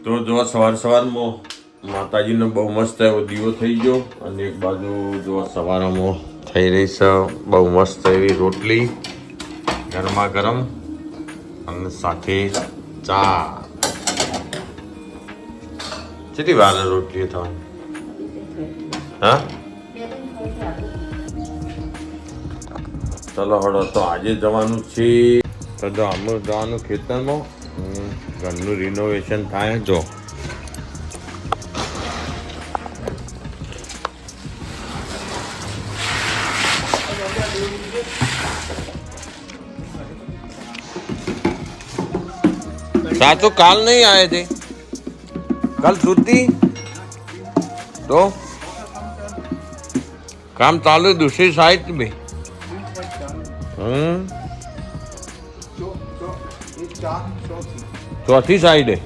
તો જો સવારમાં માતાજીનો બહુ મસ્ત એવો દીવો થઈ ગયો અને એક બાજુ જો સવારમાં થઈ રહી છે બહુ મસ્ત એવી રોટલી ગરમા ગરમ અને સાથે ચા. કેટલી વાર રોટલી થવાની? હા, ચલો હળો તો આજે જવાનું છે. તો જો અમે જવાનું ખેતરમાં, ઘરનું રિનોવેશન થાય. જો સાચો કાલ નહીં આયે थे, कल छुट्टी तो काम चालू है दूसरी साइड में. चौथी साइड है.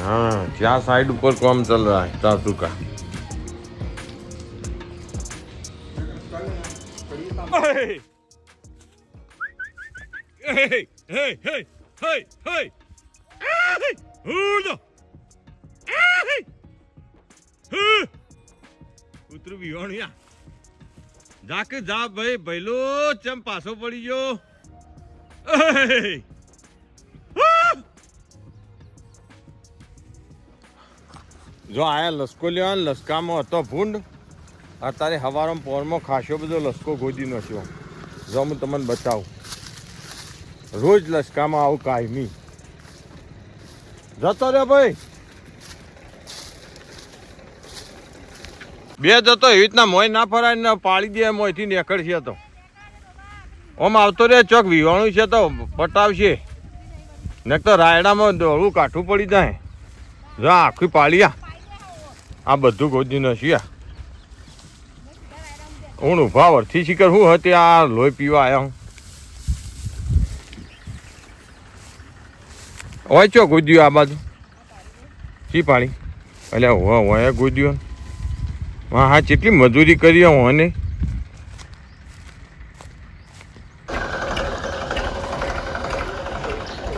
हाँ, क्या साइड ऊपर काम चल रहा है चाचू का. ઉતરું વિહોણિયા જા કે જા ભાઈ ભૈલો ચમ પાછો પડી ગયો. જો આયા લસકો લેવા, લસકામાં હતો ભૂંડ. અત્યારે હવારમાં પોરમાં ખાસો બધો લસકો ગોદી નાખ્યો. જો હું તમને બતાવું, રોજ લસકામાં આવું કાયમી. જતો રે ભાઈ, બે જતો એવી રીતના મોય ના ફરાય ને પાડી દે મોયથી નીકળશે. તો ઓમ આવતો રે ચોક વિવાણું છે તો પટાવશે ને તો રાયડામાં દોડું કાઠું પડી જાય. જો આખી પાળિયા આ બધું ગોદી નસ્યા. હું ઉભા વરથી શીખર હું હતી આ લોહી પીવા આવ્યા હું. હોય ચો ગોદ્યું આ બાજુ શી પાણી એટલે હોય ગોદ્યું. હા હા, કેટલી મજૂરી કરી હું ને.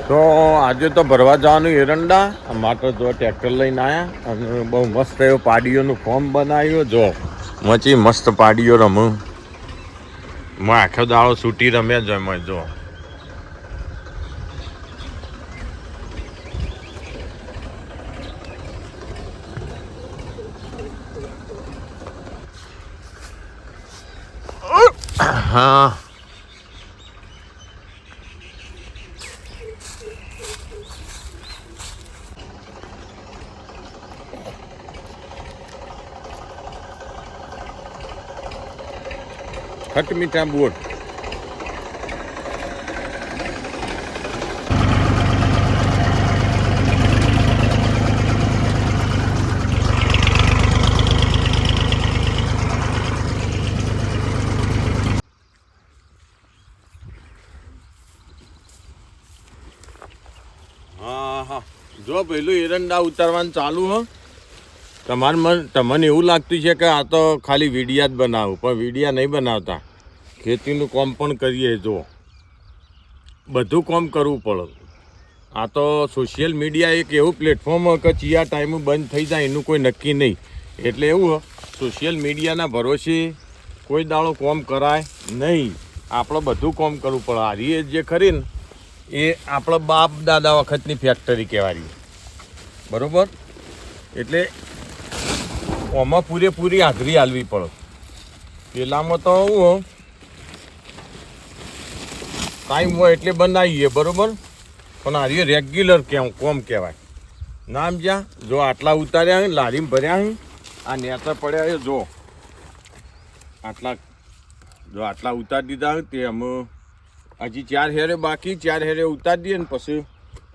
તો આજે તો ભરવા જવાનું એરંડા માટે જો ટ્રેક્ટર લઈને આવ્યા અને બહુ મસ્ત એવો પાડીઓનું ફોર્મ બનાવ્યો. જો મચી મસ્ત પાડીઓ રમું. મેં આખો દાડો છૂટી રમ્યા જ એમાં. જો હા, ખટ મીઠા બોટ. જો પેલું એરંડા ઉતારવાનું ચાલુ હો. તમને એવું લાગતું છે કે આ તો ખાલી વિડિયા જ બનાવું, પણ વિડિયા નહીં બનાવતા. ખેતીનું કામ પણ કરીએ. જો બધું કામ કરવું પડે. આ તો સોશિયલ મીડિયા એક એવું પ્લેટફોર્મ કે ચિયા ટાઈમ બંધ થઈ જાય એનું કોઈ નક્કી નહીં. એટલે એવું સોશિયલ મીડિયાના ભરોસે કોઈ દાડો કામ કરાય નહીં. આપણે બધું કામ કરવું પડે. હારી જે ખરી ને એ આપણા બાપ દાદા વખતની ફેક્ટરી કહેવાય, બરાબર. એટલે આમાં પૂરેપૂરી હાજરી હાલવી પડે. પેલામાં તો હું ટાઈમ હોય એટલે બનાવીએ, બરાબર. પણ હારી રેગ્યુલર કોમ કહેવાય. નામ જ્યાં જો આટલા ઉતાર્યા લારીમાં ભર્યા આ નેતા પડ્યા જો આટલા ઉતારી દીધા. તે અમે હજી 4 હેરે બાકી, 4 હેરે ઉતારી દઈએ ને પછી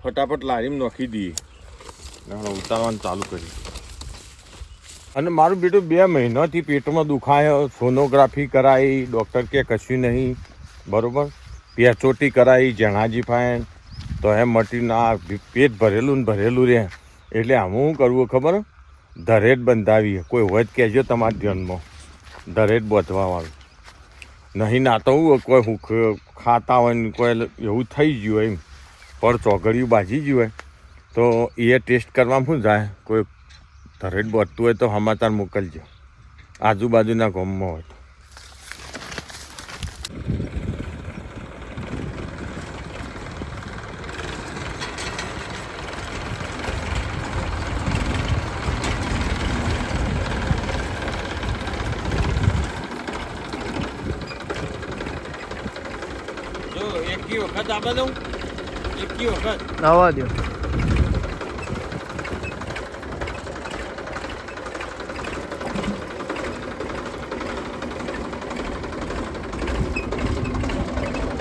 ફટાફટ લારીમાં નાખી દઈએ. ઉતારવાનું ચાલુ કરી. અને મારું બેટું 2 મહિનાથી પેટમાં દુખાય. સોનોગ્રાફી કરાવી, ડૉક્ટર કે કશું નહીં, બરાબર. પેચોટી કરાવી, જણાજી ફાઈન તો એમ મટી ના પેટ ભરેલું ને ભરેલું રહે. એટલે આમાં શું કરવું ખબર? ધરેટ બંધાવીએ. કોઈ હોય જ કહેજો તમારા ધ્યાનમાં, ધરેટ બાંધવાવાળું. નહીં ના તો કોઈ ખાતા હોય ને કોઈ એવું થઈ ગયું એમ, પણ ચોઘડિયું બાજી ગયું હોય તો એ ટેસ્ટ કરવામાં શું જાય, કોઈ ધરેડ બચતું હોય તો સમાચાર મોકલજો, આજુબાજુના ગામમાં હોય. એકી વખત આપે દઉં, એકી વખત આવવા દો.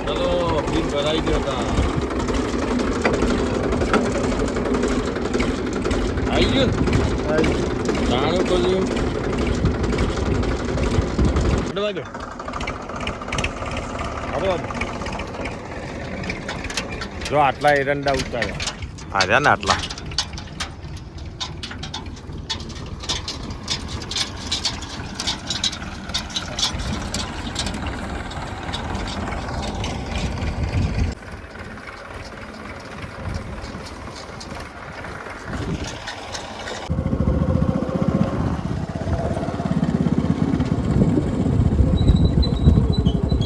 ચલો બિલ ભરાઈ ગયો તા. આવી ગયું જાણું કર્યું જો આટલા એરંડા ઉતાર્યા આવ્યા ને આટલા.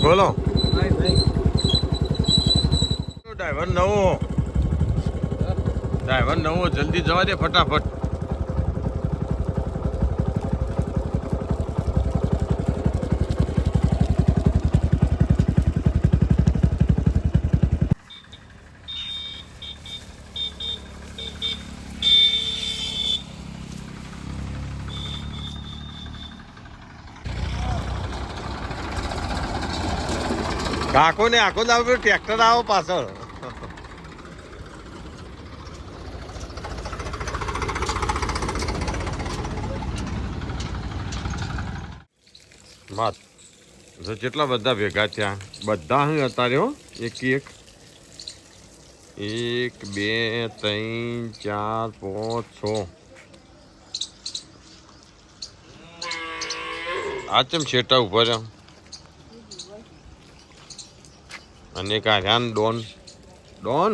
બોલો ડ્રાઈવર નવો જલ્દી જવા દે ફટાફટ. કાકો ને આખો દાવ ટ્રેક્ટર આવો પાછળ. વાત જેટલા બધા ભેગા થયા બધા અહીં અત્યારે હો, એકી એક 1 2 3 4 5 6 આ ચમ છેટા ઉભા રહ્યા અને કાઢ્યા ડોન ડોન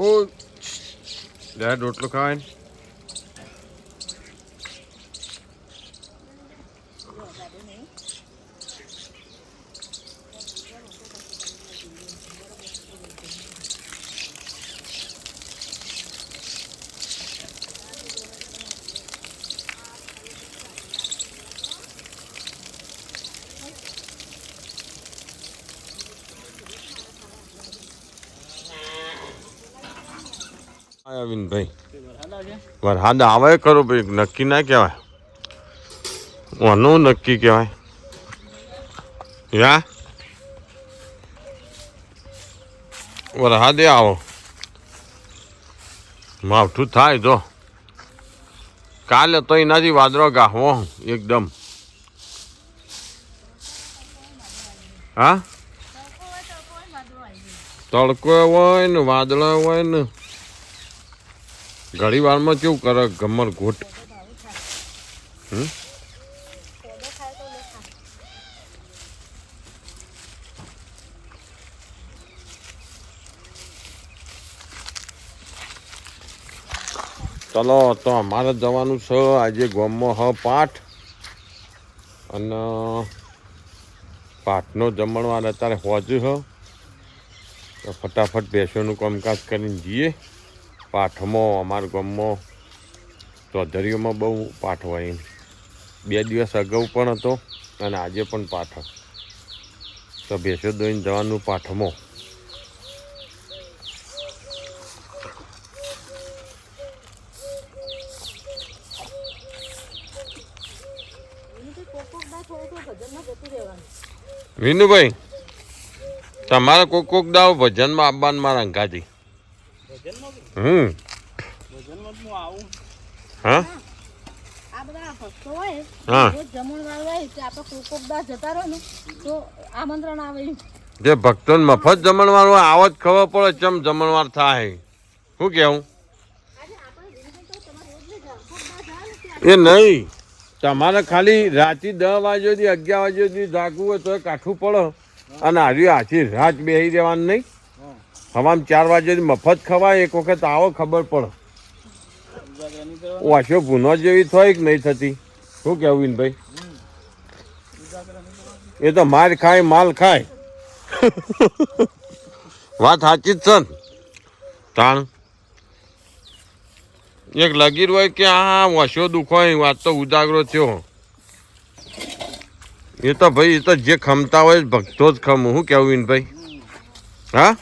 ઓ ડેડ રોટલો ખાય ને. અરવિંદભાઈ વરસાદ આવે ખરો ભાઈ, નક્કી ના કહેવાય, ઓનું નક્કી કહેવાય. યા વરસાદે આવો માવઠું થાય જો. કાલે તો એનાથી વાદળો ગાહવો એકદમ. હા તડકો હોય ને વાદળા હોય ને ઘણી વારમાં કેવું કરે ગમર ઘોટ. ચલો તો અમારે જવાનું છે આજે ગામમાં પાઠ, અને પાઠનો જમણવાર અત્યારે હોજ્યું છે તો ફટાફટ બેસવાનું કામકાજ કરીને જઈએ. પાઠમાં અમારા ગામમાં ચૌધરીઓમાં બહુ પાઠ હોય, 2 દિવસ અગાઉ પણ હતો અને આજે પણ પાઠ, તો ભેંસો દોઈને જવાનું પાઠમાં. વિનુભાઈ તમારે કોક દાવ ભજનમાં આવવાનું મારા અંગાથી. હા જે ભક્તો મફત જમણવાર હોય આવો જ ખબર પડે ચમ જમણવાર થાય. શું કેવું એ નહીં, તમારે ખાલી રાતે 10 વાગ્યાથી 11 વાગ્યાથી જાગવું હોય તો કાઠું પડે, અને હારી આછી રાત બેસી રહેવાનું નહીં. હવામાં 4 વાગે મફત ખવાય, એક વખત આવો ખબર પડે. ઓછો ભૂનો જેવી થાય કે નહીં થતી? શું કહેવું વિનભાઈ? એ તો માર ખાય માલ ખાય. વાત સાચી જ છે ને તાણ. એક લગીર હોય કે આ વસો દુખો વાત તો ઉજાગરો થયો. એ તો ભાઈ એ તો જે ખમતા હોય ભક્તો જ ખમું. શું કહેવું વિનભાઈ? હા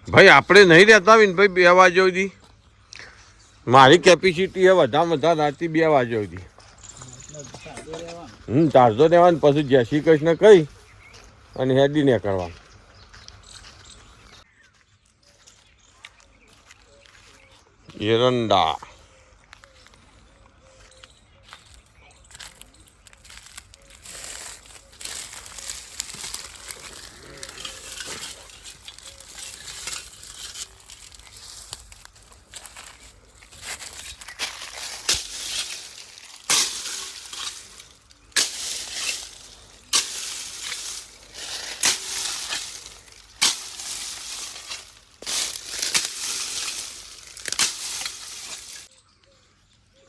ભાઈ આપણે નહીં રહેતા વિનભાઈ 2 વાગ્યા સુધી. મારી કેપેસિટી છે વધારે વધારે રાતે 2 વાગ્યા સુધી. ચારસો દેવાનું પછી જય શ્રી કૃષ્ણ કહી અને હેડી ને કરવા. એરંડા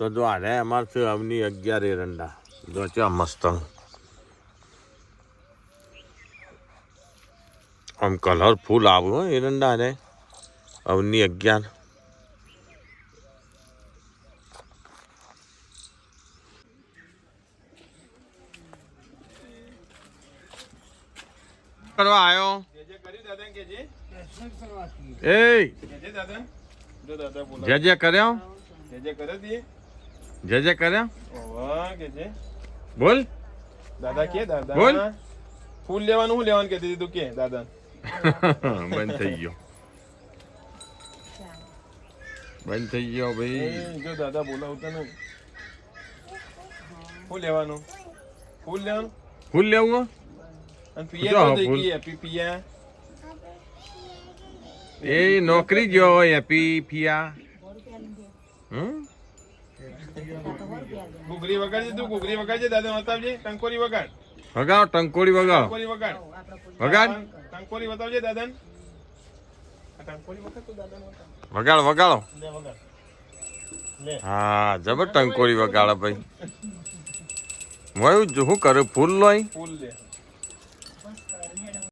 તો જો આને અમારે છે અવની 11 એરંડા. જો છે મસ્ત આમ કલરફુલ આવું હો એરંડા ને. અવની 11 કરવા આવ્યો. એ જે જે કર્યો જે કર્યા બોલ દાદા કે દાદા બોલ. ફૂલ લેવાનું હું લેવાનું કહેતી તું કે દાદા બંધ થઈ ગયો ભાઈ. જો દાદા બોલાવતા ને ફૂલ લેવાનું ફૂલ લેવું અને પિયા તો હેપી પિયા એ નોકરી ગયો હેપી પિયા. ઘૂઘરી વગાડજે તું ઘૂઘરી વગાડજે દાદા બતાવજે ટંકોરી વગાડ વગાડો ટંકોરી વગાડો વગાડ ટંકોરી બતાવજે દાદા ટંકોરી વગાડ તું દાદા વગાડો લે વગાડ હા જબર ટંકોરી વગાડો ભાઈ. હું શું કરું ફૂલ લોય ફૂલ લે